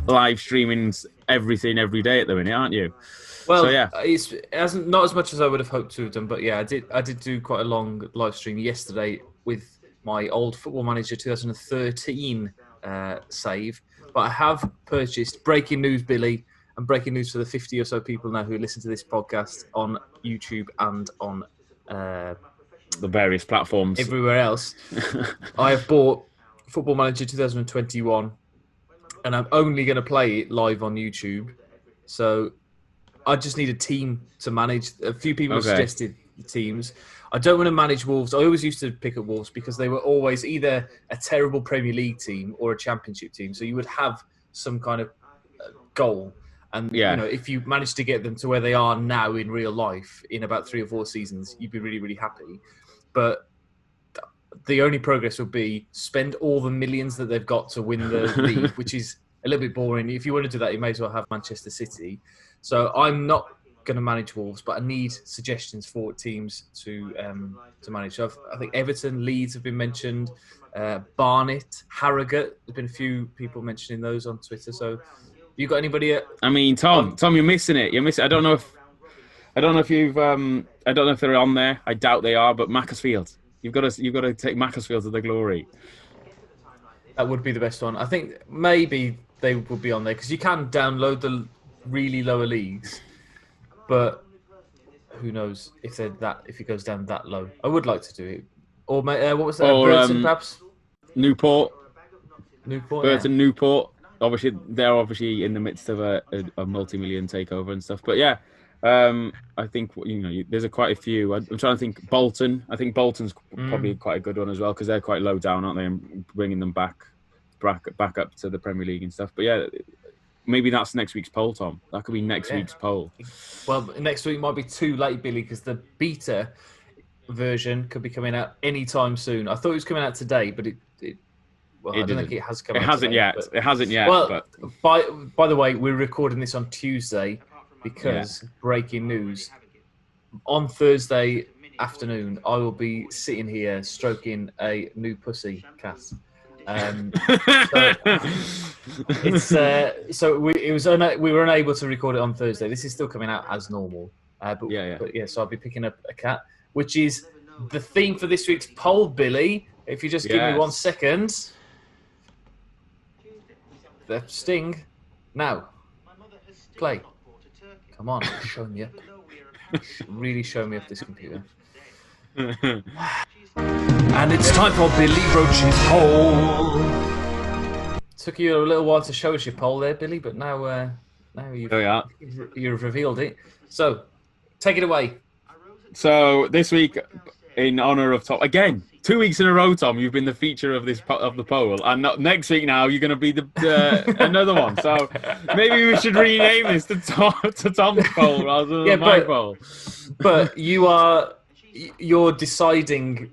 live streaming everything every day at the minute, aren't you? Well, so, yeah. it hasn't not as much as I would have hoped to have done, but yeah, I did do quite a long live stream yesterday with my old Football Manager 2013 save. But I have purchased breaking news, Billy, and breaking news for the 50 or so people now who listen to this podcast on YouTube and on the various platforms everywhere else. I have bought Football Manager 2021, and I'm only going to play it live on YouTube. So I just need a team to manage. A few people have suggested teams. I don't want to manage Wolves. I always used to pick up Wolves because they were always either a terrible Premier League team or a Championship team. So you would have some kind of goal. And if you manage to get them to where they are now in real life in about 3 or 4 seasons, you'd be really, really happy. But the only progress would be spend all the millions that they've got to win the league, which is a little bit boring. If you want to do that, you may as well have Manchester City. So I'm not going to manage Wolves, but I need suggestions for teams to manage. So I think Everton, Leeds have been mentioned, Barnet, Harrogate. There's been a few people mentioning those on Twitter. So you got anybody? I mean, Tom, you're missing it. You're missing. I don't know if you've. I don't know if they're on there. I doubt they are. But Macclesfield, you've got to take Macclesfield to the glory. That would be the best one. I think maybe they would be on there because you can download the really lower leagues, but who knows if it goes down that low. I would like to do it. Or what was that? Burton, perhaps? Newport. Burton, yeah. Newport. Obviously, they're in the midst of a multi-million takeover and stuff. But yeah, I think there's quite a few. I'm trying to think. Bolton. I think Bolton's probably quite a good one as well because they're quite low down, aren't they? And bringing them back up to the Premier League and stuff. But yeah. Maybe that's next week's poll, Tom. That could be next week's poll. Well, next week might be too late, Billy, because the beta version could be coming out anytime soon. I thought it was coming out today, but I don't think it has come out. It hasn't yet. It hasn't yet. Well, by the way, we're recording this on Tuesday because breaking news. On Thursday afternoon, I will be sitting here stroking a new pussy cat. We were unable to record it on Thursday. This is still coming out as normal. So I'll be picking up a cat, which is the theme for this week's poll, Billy. If you just give me 1 second. The sting. Now. Play. Come on, show me up. Really show me up this computer. And it's time for Billy Roach's poll. Took you a little while to show us your poll there, Billy, but now you've revealed it. So, take it away. So this week, in honour of Tom, again, 2 weeks in a row, Tom, you've been the feature of the poll, and next week now you're going to be the another one. So maybe we should rename this to Tom's poll rather than my poll. But you're deciding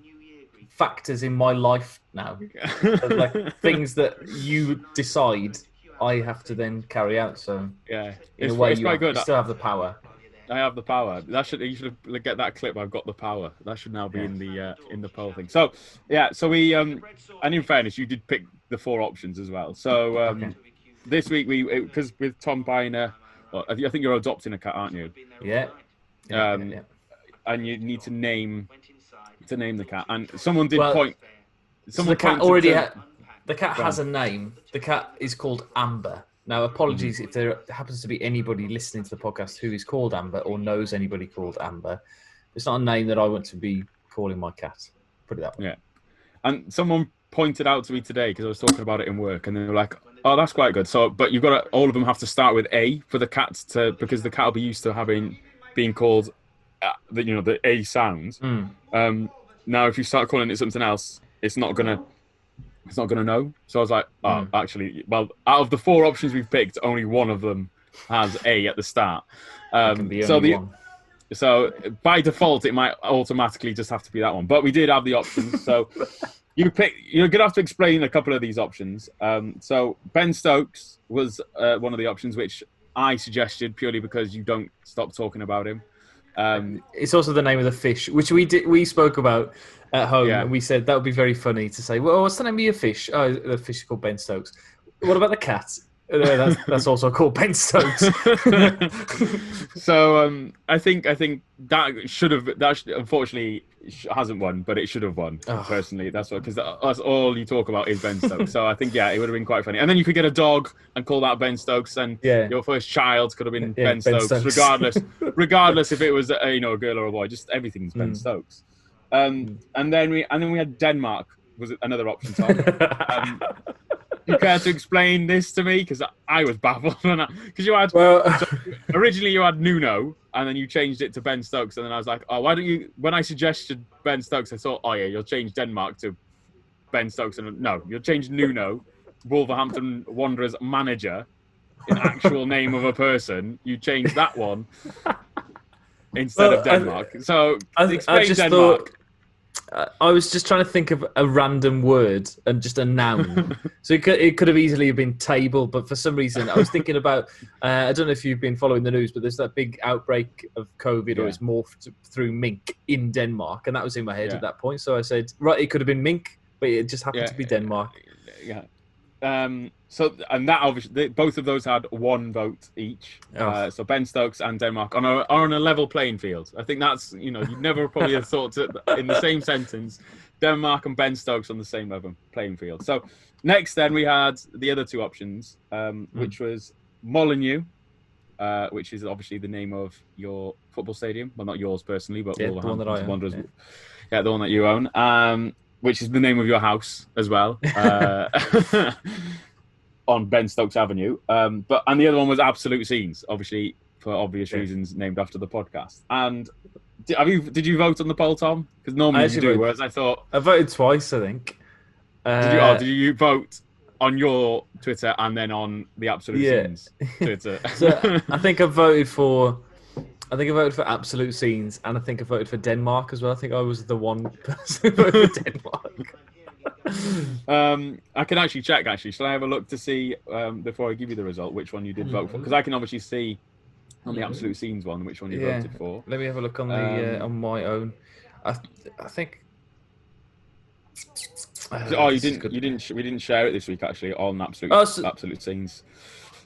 factors in my life now, like things that you decide I have to then carry out. So in a way, you still have the power. I have the power. You should get that clip. I've got the power. That should now be in the poll thing. So so we and in fairness, you did pick the 4 options as well. So this week because with Tom buying I think you're adopting a cat, aren't you? Yeah. And you need to name the cat. And someone did point. The cat has a name. The cat is called Amber. Now, apologies if there happens to be anybody listening to the podcast who is called Amber or knows anybody called Amber. It's not a name that I want to be calling my cat. Put it that way. Yeah. And someone pointed out to me today, because I was talking about it in work, and they were like, oh, that's quite good. So, but you've got to, all of them have to start with A for the cats because the cat will be used to being called the A sound. Now, if you start calling it something else, it's not gonna know. So I was like, actually, well, out of the 4 options we've picked, only one of them has A at the start. So by default, it might automatically just have to be that one. But we did have the options. So you're gonna have to explain a couple of these options. So Ben Stokes was one of the options, which I suggested purely because you don't stop talking about him. It's also the name of the fish, which we spoke about at home. Yeah. And we said that would be very funny to say, well, what's the name of your fish? Oh, the fish is called Ben Stokes. What about the cat? That's also called Ben Stokes. So I think that unfortunately hasn't won, but it should have won. Personally, that's what, because that's all you talk about is Ben Stokes. So I think it would have been quite funny. And then you could get a dog and call that Ben Stokes, and your first child could have been Ben Stokes, regardless if it was a girl or a boy. Just everything's Ben Stokes. And then we had Denmark was another option, Tom. You care to explain this to me? Because I was baffled. Because you had originally you had Nuno, and then you changed it to Ben Stokes, and then I was like, oh, why don't you? When I suggested Ben Stokes, I thought, oh yeah, you'll change Denmark to Ben Stokes, and no, you'll change Nuno, Wolverhampton Wanderers manager, an actual name of a person. You changed that one instead of Denmark. So explain Denmark. I was just trying to think of a random word and just a noun. So it could have easily been table, but for some reason I was thinking about, I don't know if you've been following the news, but there's that big outbreak of COVID, or it's morphed through mink in Denmark, and that was in my head at that point. So I said, right, it could have been mink, but it just happened to be Denmark. Yeah. So that obviously both of those had one vote each. So Ben Stokes and Denmark are on a level playing field. I think that's you'd never probably have thought in the same sentence, Denmark and Ben Stokes on the same level playing field. So next then we had the other two options, which was Molineux, which is obviously the name of your football stadium. Well, not yours personally, but the one that I own. Wanderers. Yeah, the one that you own. Which is the name of your house as well, on Ben Stokes Avenue. And the other one was Absolute Scenes, obviously for obvious reasons, named after the podcast. And did you vote on the poll, Tom? Because normally you do, whereas I voted twice, I think. Did you vote on your Twitter and then on the Absolute Scenes Twitter? So I think I voted for Absolute Scenes, and I think I voted for Denmark as well. I think I was the one person who voted for Denmark. I can actually check. Shall I have a look to see before I give you the result which one you did vote for? Because I can obviously see on the Absolute Scenes one which one you voted for. Let me have a look on the on my own. I think. We didn't share it this week actually on Absolute Scenes.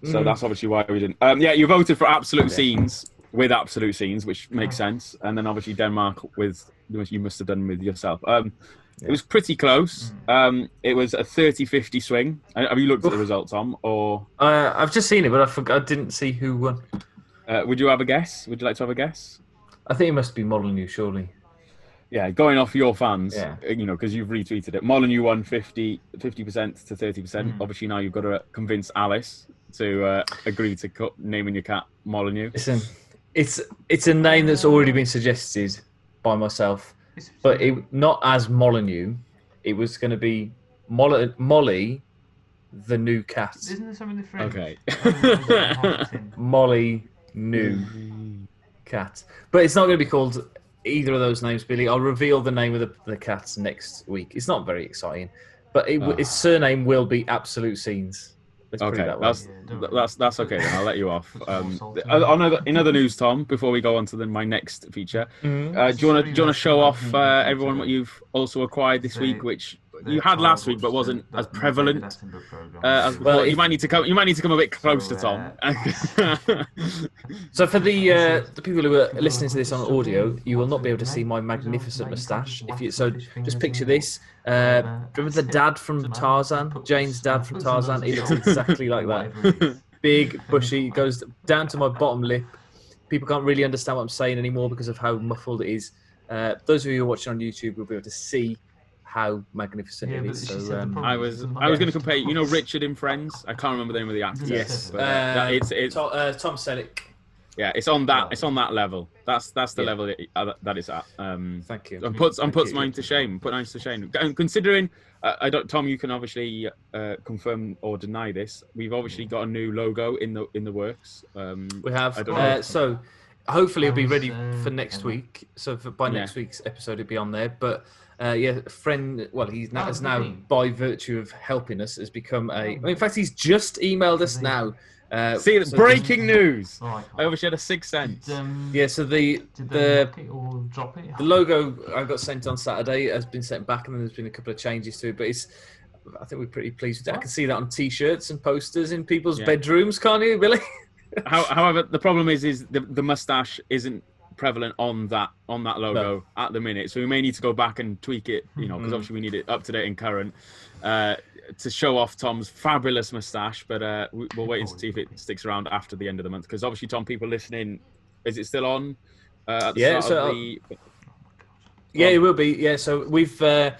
So that's obviously why we didn't. You voted for Absolute Scenes. With Absolute Scenes, which makes sense, and then obviously Denmark with you must have done with yourself. It was pretty close. It was a 30-50 swing. Have you looked at the results, Tom? Or I've just seen it, but I didn't see who won. Would you have a guess? Would you like to have a guess? I think it must be Molineux, surely. Yeah, going off your fans, because you've retweeted it. Molineux won 50% to 30%. Obviously now you've got to convince Alice to agree to naming your cat Molineux. Listen. It's a name that's already been suggested by myself, but not as Molineux. It was going to be Molly, the new cat. Isn't there something different? Okay. Molly, new cat. But it's not going to be called either of those names, Billy. I'll reveal the name of the cat next week. It's not very exciting, but its surname will be Absolute Scenes. Okay, that's okay then. I'll let you off. In other news, Tom, before we go on to my next feature, do you want to show off everyone what you've also acquired this week, which you had last week but wasn't as prevalent as before? Well, you might need to come a bit closer, Tom. So for the people who are listening to this on audio, you will not be able to see my magnificent moustache. Just picture this. Remember the dad from Tarzan, Jane's dad from Tarzan? He looks exactly like that. Big, bushy, goes down to my bottom lip. People can't really understand what I'm saying anymore because of how muffled it is. Those of you who are watching on YouTube will be able to see how magnificent it is. So I was going to compare. Richard in Friends. I can't remember the name of the actor. Yes, but, it's Tom Selleck. Yeah, it's on that. It's on that level. That's the level that it's at. Thank you. And puts mine to shame. Put mine to shame. And considering, Tom, you can obviously confirm or deny this. We've obviously got a new logo in the works. We have. So hopefully it'll be ready for next week. So by next week's episode, it'll be on there. But friend. Well, he's now by virtue of helping us has become in fact, he's just emailed us now. Breaking news! I obviously had a sixth sense. So the logo I got sent on Saturday has been sent back, and then there's been a couple of changes to it. But it's I think we're pretty pleased with it. I can see that on T-shirts and posters in people's bedrooms, can't you, Billy? However, the problem is the mustache isn't prevalent on that logo at the minute, so we may need to go back and tweak it, because obviously we need it up to date and current to show off Tom's fabulous mustache. But we'll wait and see if it sticks around after the end of the month, because obviously, Tom, people listening, is it still on at the start of the? Yeah, it will be. Yeah, so we've at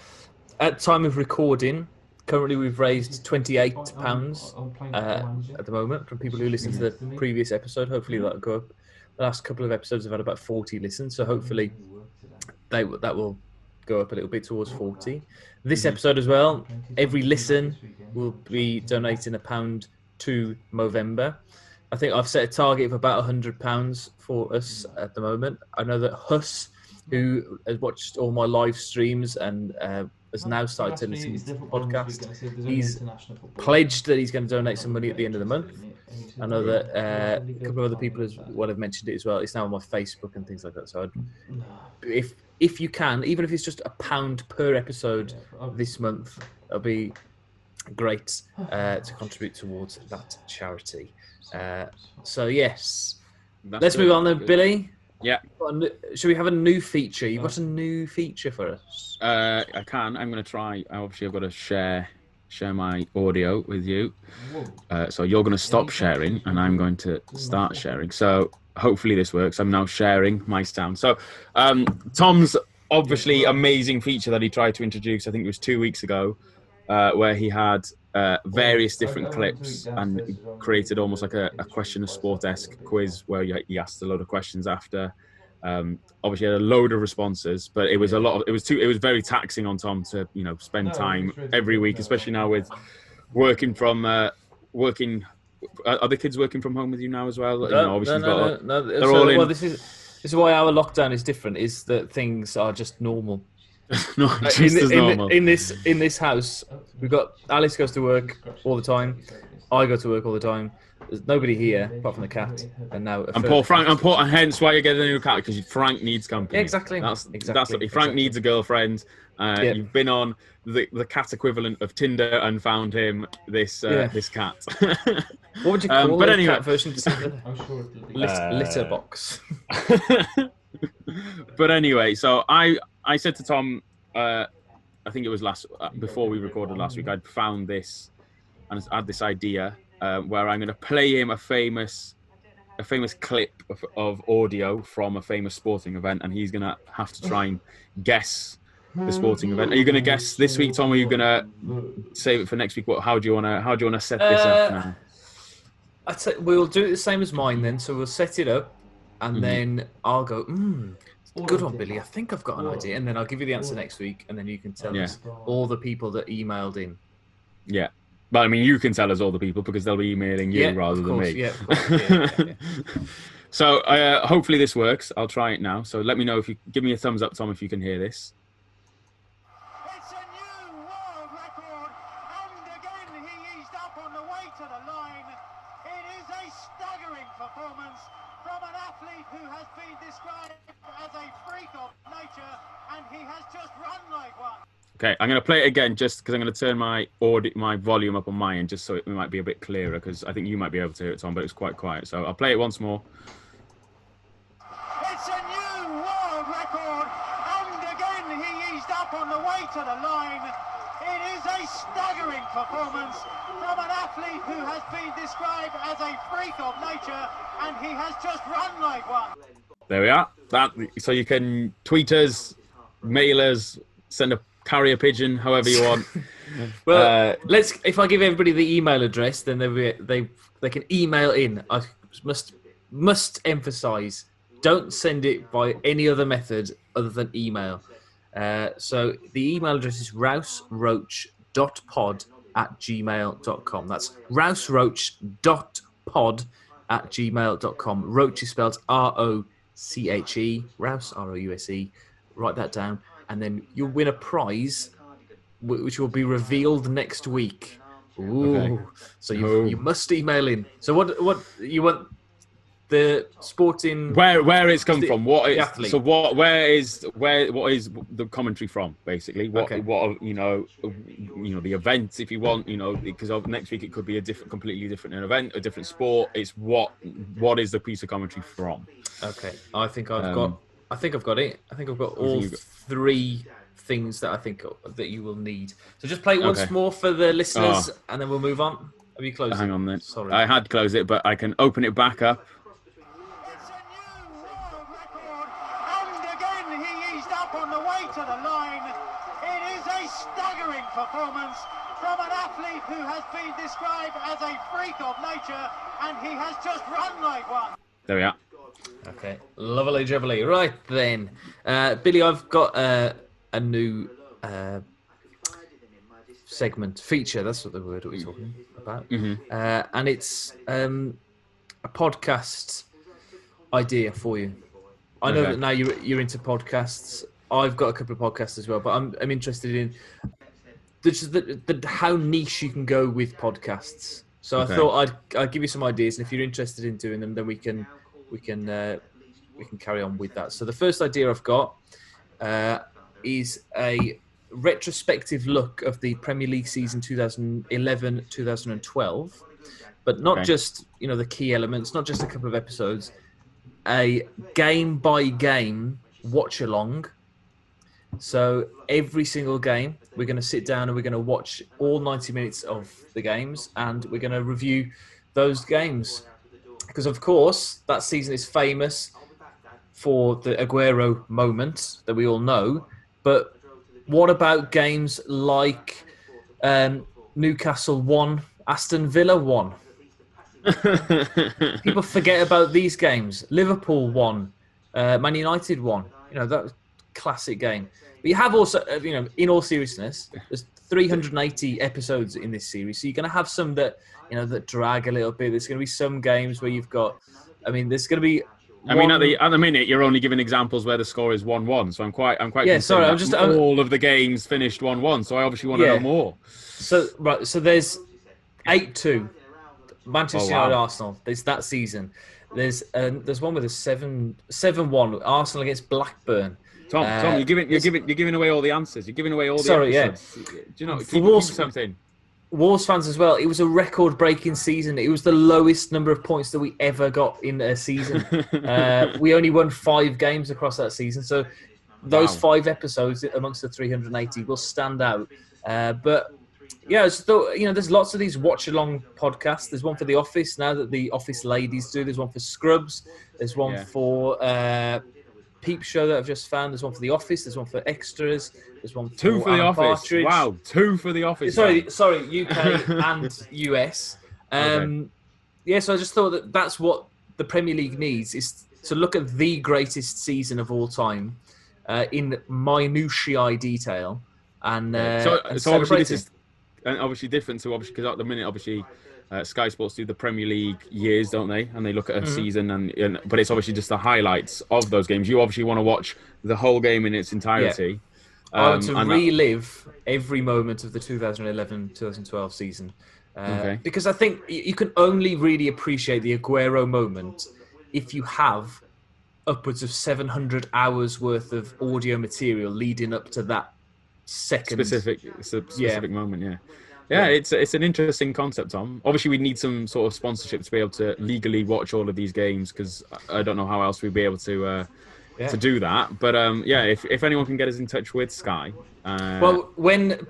time of recording. Currently, we've raised £28 at the moment from people who listened to the previous episode. Hopefully, that'll go up. The last couple of episodes have had about 40 listens, so hopefully that will go up a little bit towards 40. This episode as well, every listen will be donating £1 to Movember. I think I've set a target of about £100 for us at the moment. I know that Huss, who has watched all my live streams and has now started to listen to the podcast, he's pledged that he's going to donate some money at the end of the month. I know that a couple of other people have mentioned it as well. It's now on my Facebook and things like that. So if you can, even if it's just £1 per episode this month, it'll be great to contribute towards that charity. So yes, let's move on then, Billy. Yeah. Should we have a new feature? You've got a new feature for us. I can. I'm going to try. Obviously, I've got to share my audio with you. So you're going to stop sharing, and I'm going to start sharing. So hopefully this works. I'm now sharing my sound. So Tom's obviously amazing feature that he tried to introduce, I think it was 2 weeks ago, where he had various different clips and created almost like a question of sport-esque quiz where he asked a load of questions after. Obviously had a load of responses, but it was it was very taxing on Tom to spend time every week, especially now with working. Are the kids working from home with you now as well? No. They're all in. Well, this is why our lockdown is different. Is that things are just normal. Normal. In this house, we've got Alice goes to work all the time. I go to work all the time. There's nobody here apart from the cat, and now poor Frank. And hence why you're getting a new cat, because Frank needs company. Yeah, exactly. That's Frank needs a girlfriend. You've been on the cat equivalent of Tinder and found him this cat. What would you call the cat version of Tinder? Litter box. But anyway, so I said to Tom, I think it was before we recorded last week, I'd found this and I had this idea where I'm going to play him a famous clip of audio from a famous sporting event, and he's going to have to try and guess the sporting event. Are you going to guess this week, Tom? Or are you going to save it for next week? How do you want to set this up now? We'll do it the same as mine then. So we'll set it up, and then I'll go. Good one, Billy. I think I've got an idea, and then I'll give you the answer next week, and then you can tell us all the people that emailed in. Yeah. But I mean, you can tell us all the people because they'll be emailing you rather than me. Yeah, of course. Yeah. So hopefully this works. I'll try it now. So let me know if you give me a thumbs up, Tom, if you can hear this. It's a new world record, and again he eased up on the way to the line. It is a staggering performance from an athlete who has been described as a freak of nature, and he has just run like one. Okay, I'm going to play it again just because I'm going to turn my volume up on my end just so it might be a bit clearer, because I think you might be able to hear it, Tom, but it's quite quiet. So I'll play it once more. It's a new world record, and again he eased up on the way to the line. It is a staggering performance from an athlete who has been described as a freak of nature, and he has just run like one. There we are. So you can tweet us, mail us, send a carrier pigeon, however you want. Well, if I give everybody the email address, then they can email in. I must emphasise, don't send it by any other method other than email. So the email address is rouseroach.pod@gmail.com. That's rouseroach.pod@gmail.com. Roach is spelled R-O-C-H-E, Rouse, R-O-U-S-E. Write that down. And then you'll win a prize, which will be revealed next week. Ooh! Okay. So you must email in. So what you want? the sporting where it's come from, what the is athlete. so what is the commentary from, basically? What Okay. the event, if you want, because of next week it could be a completely different event, a different sport. It's what is the piece of commentary from? Okay, I think I've got it. I think I've got all three things that I think that you will need. So just play it once more for the listeners, and then we'll move on. Have you closed it? Hang on then. Sorry. I had closed it, but I can open it back up. It's a new world record, and again he eased up on the way to the line. It is a staggering performance from an athlete who has been described as a freak of nature, and he has just run like one. There we are. Okay, lovely jubbly. Right then, Billy, I've got a new feature. That's what the word we're talking about. And it's a podcast idea for you. I know that now you're into podcasts. I've got a couple of podcasts as well, but I'm interested in how niche you can go with podcasts. So I thought I'd give you some ideas, and if you're interested in doing them, then we can carry on with that. So the first idea I've got is a retrospective look of the Premier League season 2011-2012, but not just the key elements, not just a couple of episodes, a game by game watch along. So every single game, we're going to sit down and we're going to watch all 90 minutes of the games, and we're going to review those games. Because, of course, that season is famous for the Aguero moment that we all know. But what about games like Newcastle 1, Aston Villa 1? People forget about these games. Liverpool 1, Man United 1. That was a classic game. But you have also, in all seriousness, there's 380 episodes in this series. So you're going to have some that drag a little bit. There's going to be some games where you've got, there's going to be. At the minute, you're only giving examples where the score is 1-1. So I'm quite. Yeah, sorry. All of the games finished 1-1. So I obviously want to know more. So there's 8-2, Manchester United Arsenal. There's that season. There's one with a 7-1 Arsenal against Blackburn. Tom, you're giving away all the answers. You're giving away all the episodes. Do you know? For something. Wolves fans as well, it was a record-breaking season. It was the lowest number of points that we ever got in a season. We only won 5 games across that season. So those 5 episodes amongst the 380 will stand out. But yeah, there's lots of these watch-along podcasts. There's one for The Office now that the Office ladies do. There's one for Scrubs. There's one for Peep Show that I've just found. There's one for The Office. There's one for Extras. There's one for 2 for The Office. Partridge. Wow, 2 for The Office. Sorry, UK and US. Yeah, so I just thought that's what the Premier League needs, is to look at the greatest season of all time in minutiae detail. And so obviously this is obviously different to because at the minute Sky Sports do the Premier League years, don't they? And they look at a season, but it's obviously just the highlights of those games. You obviously want to watch the whole game in its entirety. Yeah. I want to relive every moment of the 2011-2012 season. Because I think you can only really appreciate the Aguero moment if you have upwards of 700 hours worth of audio material leading up to that specific moment. Yeah, it's an interesting concept, Tom. Obviously, we need some sort of sponsorship to be able to legally watch all of these games, because I don't know how else we'd be able to do that. But if anyone can get us in touch with Sky. Well, when do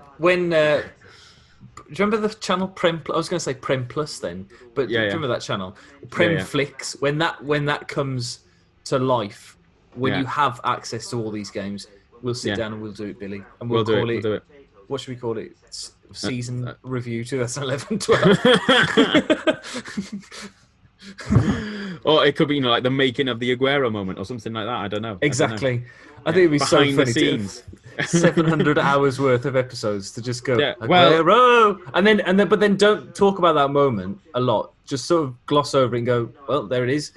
you remember the channel Prem? I was going to say Prem Plus then, but do you remember that channel Prem Flicks? When that comes to life, when you have access to all these games, we'll sit down and we'll do it, Billy, and we'll do it. What should we call it? Season review 2011-12. Or it could be, like the making of the Aguero moment or something like that. I don't know. Exactly. I think it'd be behind so the funny. scenes. 700 hours worth of episodes to just go Aguero, but then don't talk about that moment a lot. Just sort of gloss over it and go, well, there it is,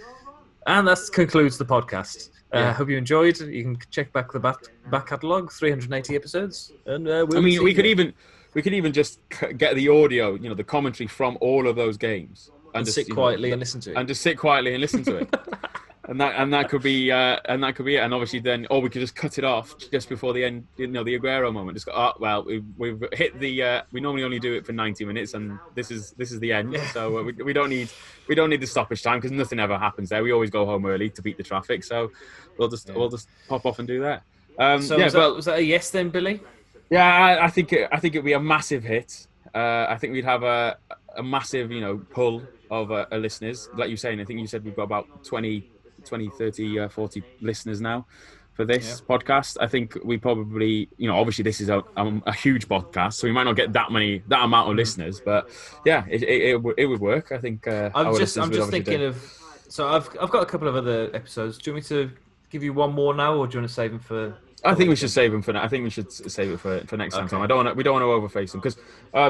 and that concludes the podcast. Hope you enjoyed. You can check back the back catalogue, 380 episodes, and we could even just get the audio, the commentary from all of those games, and sit quietly and listen to it. And just sit quietly and listen to it. And that could be it. And obviously then, or we could just cut it off just before the end, the Aguero moment. Just go, oh, well, we've hit the. We normally only do it for 90 minutes, and this is the end. Yeah. So we don't need the stoppage time because nothing ever happens there. We always go home early to beat the traffic. So we'll just pop off and do that. Was that a yes then, Billy? Yeah, I think it'd be a massive hit. I think we'd have a massive pull of listeners. Like you saying, I think you said we've got about 20, 30, 40 listeners now for this podcast. I think we probably, obviously this is a huge podcast, so we might not get that amount of listeners, but yeah, it would work. I think. I'm just thinking of. So I've got a couple of other episodes. Do you want me to give you one more now, or do you want to save them for? I think we should save them for now. I think we should save it for next time. We don't want to overface them because I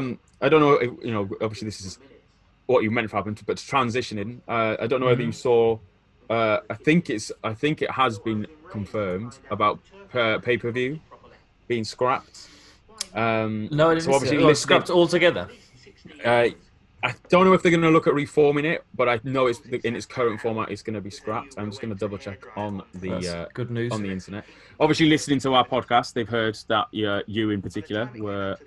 don't know. If, obviously this is what you meant for happen, but to transitioning, I don't know whether you saw. I think it has been confirmed about pay-per-view being scrapped. No, it isn't. Scrapped altogether. I don't know if they're going to look at reforming it, but I know it's in its current format. It's going to be scrapped. I'm just going to double check on the good news on the internet. Obviously, listening to our podcast, they've heard that you in particular were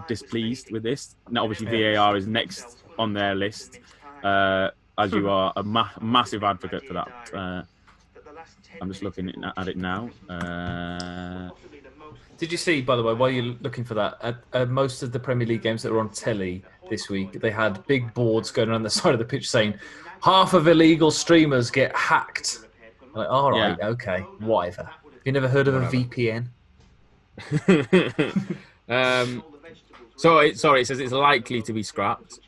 displeased with this. Now, obviously, VAR is next on their list. As you are a massive advocate for that. I'm just looking at it now. Did you see, by the way, while you're looking for that, at most of the Premier League games that were on telly this week, they had big boards going around the side of the pitch saying, half of illegal streamers get hacked. I'm like, all right, okay, whatever. Have you never heard of a VPN? It says it's likely to be scrapped.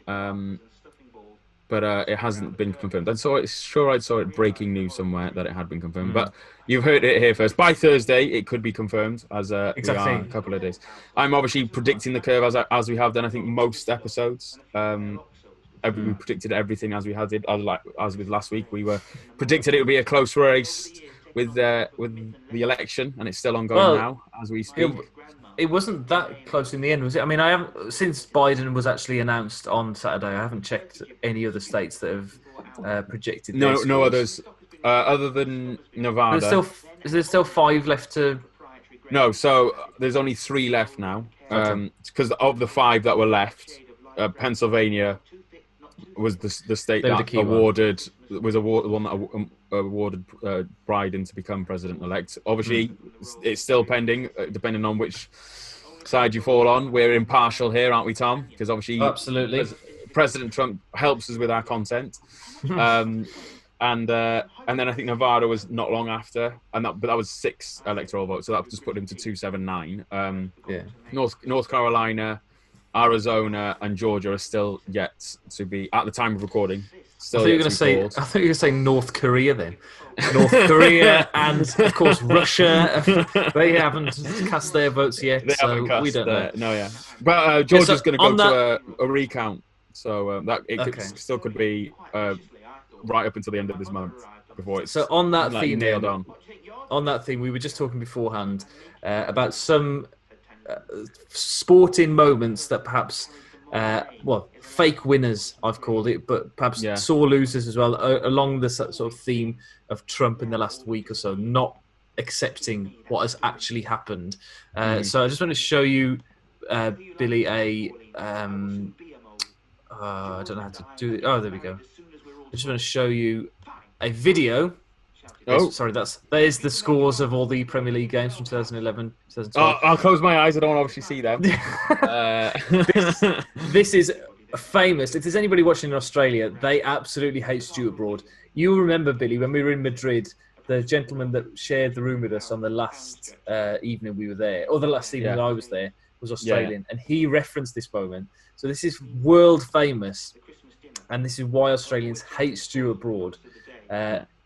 But it hasn't been confirmed. I saw it breaking news somewhere that it had been confirmed. But you've heard it here first. By Thursday, it could be confirmed as we are a couple of days. I'm obviously predicting the curve as we have done. I think most episodes. We predicted everything as we had it. As with last week, we were predicted it would be a close race with the election, and it's still ongoing now as we speak. It wasn't that close in the end, was it? I mean, I haven't since Biden was actually announced on Saturday. I haven't checked any other states that have projected. No others other than Nevada. Is there still 5 left to? No, so there's only 3 left now. Because of the 5 that were left, Pennsylvania was the state that awarded Biden to become president-elect. Obviously, it's still pending, depending on which side you fall on. We're impartial here, aren't we, Tom? Because obviously, absolutely, President Trump helps us with our content. And then I think Nevada was not long after, but that was 6 electoral votes, so that just put him to 279. North Carolina, Arizona, and Georgia are still yet to be, at the time of recording. I thought you were going to say North Korea then. North Korea and, of course, Russia. They haven't cast their votes yet, so we don't know. No, yeah. But Georgia's going to go to a recount, so still could be right up until the end of this month before it's on that theme. Nailed on. On that theme, we were just talking beforehand about some sporting moments that perhaps. Fake winners, I've called it, but perhaps sore losers as well, along the sort of theme of Trump in the last week or so, not accepting what has actually happened. So I just want to show you, Billy, I don't know how to do it. Oh, there we go. I just want to show you a video. Oh, sorry, that is the scores of all the Premier League games from 2011, 2012. I'll close my eyes. I don't obviously see them. This is famous. If there's anybody watching in Australia, they absolutely hate Stuart Broad. You remember, Billy, when we were in Madrid, the gentleman that shared the room with us on the last evening we were there, or the last evening I was there, was Australian, and he referenced this moment. So this is world famous, and this is why Australians hate Stuart Broad.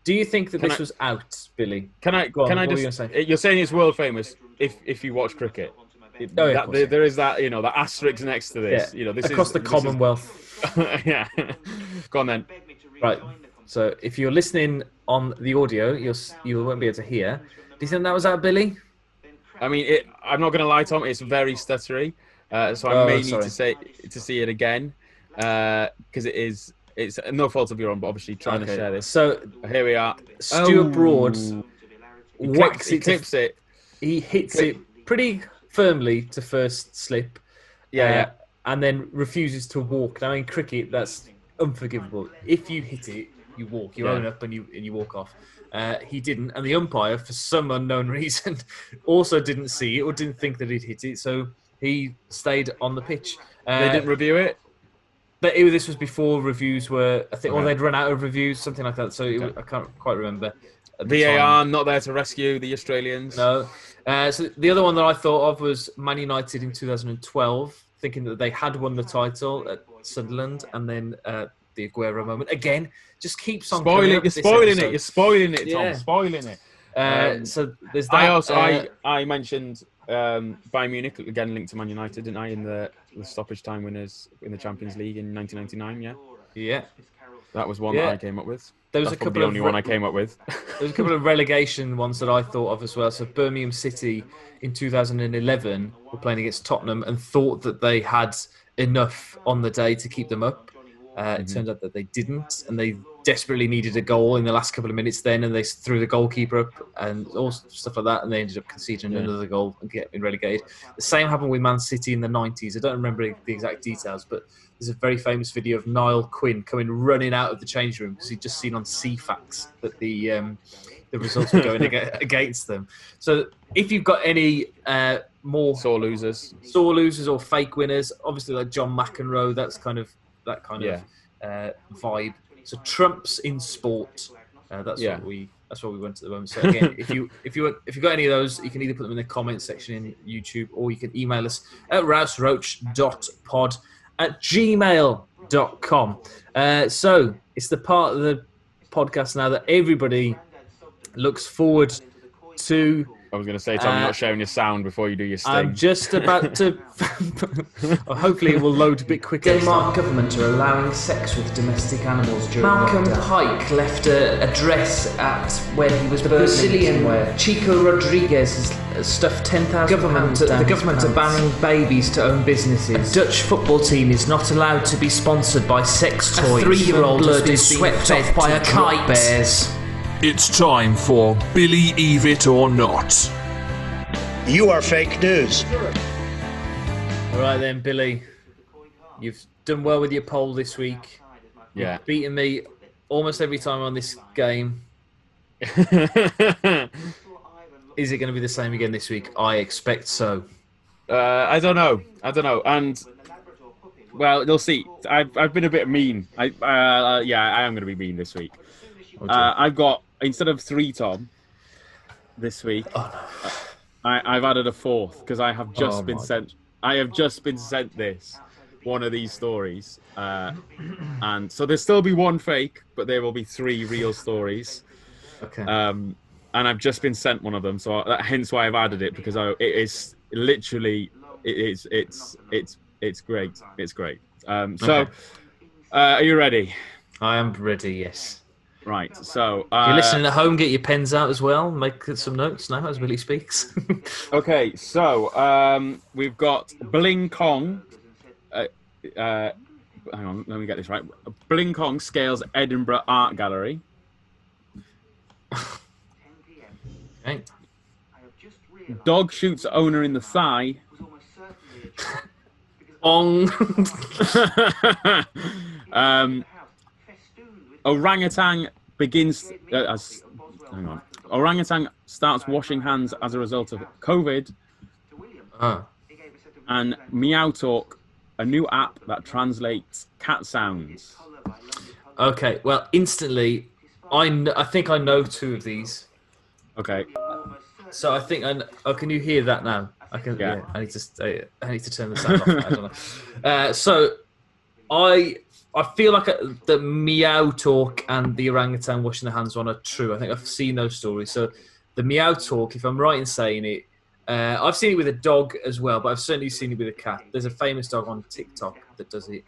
Do you think that this was out, Billy? You're saying it's world famous if you watch cricket. There is that, that asterisk next to this. This across the Commonwealth. Yeah. Go on then. Right. So if you're listening on the audio, you won't be able to hear. Do you think that was out, Billy? I mean, I'm not going to lie, Tom. It's very stuttery, so I may need to see it again. because it's no fault of your own, but obviously trying to share this. So here we are. Stuart Broad whacks He clips it. He hits it pretty firmly to first slip. Yeah. And then refuses to walk. Now in cricket, that's unforgivable. If you hit it, you walk. You own up and you walk off. He didn't, and the umpire, for some unknown reason, also didn't see it or didn't think that he'd hit it, so he stayed on the pitch. They didn't review it? But this was before reviews were, I think, or they'd run out of reviews, something like that, so I can't quite remember. VAR not there to rescue the Australians? No. So the other one that I thought of was Man United in 2012, thinking that they had won the title at Sunderland, and then the Aguero moment again just keeps on spoiling. You're spoiling it, Tom. Yeah. Spoiling it. So there's that. I mentioned Bayern Munich again linked to Man United, didn't I? In the stoppage time winners in the Champions League in 1999. Yeah. That was one that I came up with. There was the only one I came up with. There was a couple of relegation ones that I thought of as well. So Birmingham City in 2011 were playing against Tottenham and thought that they had enough on the day to keep them up. It turned out that they didn't, and they desperately needed a goal in the last couple of minutes then, and they threw the goalkeeper up and all stuff like that, and they ended up conceding another goal and getting relegated. The same happened with Man City in the 90s. I don't remember the exact details, but there's a very famous video of Niall Quinn coming running out of the change room because he'd just seen on CFAX that the results were going against them. So if you've got any more sore losers or fake winners, obviously like John McEnroe, that kind of vibe. So trumps in sport. That's what we went to the moment. So again, if you've got any of those, you can either put them in the comments section in YouTube, or you can email us at rouseroach.pod@gmail.com. So it's the part of the podcast now that everybody looks forward to. I was going to say, Tom, you're not sharing your sound before you do your sting. I'm just about to... Hopefully it will load a bit quicker. Denmark government are allowing sex with domestic animals during Malcolm lockdown. Pike left an address at where he was The Berlin, Brazilian where Chico Rodriguez has stuffed 10,000 pounds down the his government are pants. banning babies to own businesses. A Dutch football team is not allowed to be sponsored by sex toys. A 3-year-old has Blood been is being swept fed off by to a drop kite. Bears. It's time for Believe It or Not. You are fake news. All right then, Billy. You've done well with your poll this week. Yeah. You've beaten me almost every time on this game. Is it going to be the same again this week? I expect so. I don't know. And well, you'll see. I've been a bit mean. I am going to be mean this week. I've got, instead of 3, Tom, this week. Oh, no. I've added a 4th because I have just been sent. I have just been sent one of these stories, and so there'll still be 1 fake, but there will be 3 real stories. Okay. And I've just been sent one of them, so hence why I've added it, because it is literally it's great. It's great. So, are you ready? I am ready. Yes. Right. So, if you're listening at home, get your pens out as well. Make some notes now as Billy speaks. Okay, so we've got Bling Kong. Hang on, let me get this right. Bling Kong scales Edinburgh Art Gallery. Okay. Dog shoots owner in the thigh. Ong. Orangutan begins. Hang on. Orangutan starts washing hands as a result of COVID. And Meow Talk, a new app that translates cat sounds. Okay. Well, instantly, I think I know 2 of these. Okay. So I think can you hear that now? I can. Yeah. I need to turn the sound off. I don't know. So I feel like the Meow Talk and the orangutan washing their hands on are true. I think I've seen those stories. So the Meow Talk, if I'm right in saying it, I've seen it with a dog as well, but I've certainly seen it with a cat. There's a famous dog on TikTok that does it.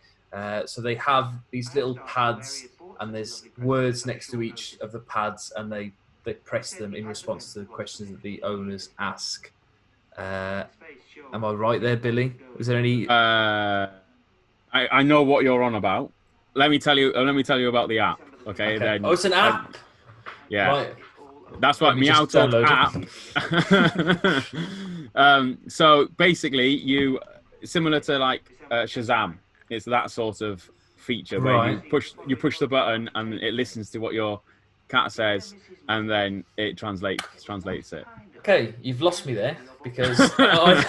So they have these little pads, and there's words next to each of the pads, and they press them in response to the questions that the owners ask. Am I right there, Billy? Was there any... I know what you're on about. Let me tell you about the app. Okay. Then it's an app. yeah. Right. That's what Meow Talk app. So basically, you similar to like Shazam. It's that sort of feature where you push the button and it listens to what your cat says, and then it translates it. Okay, you've lost me there because I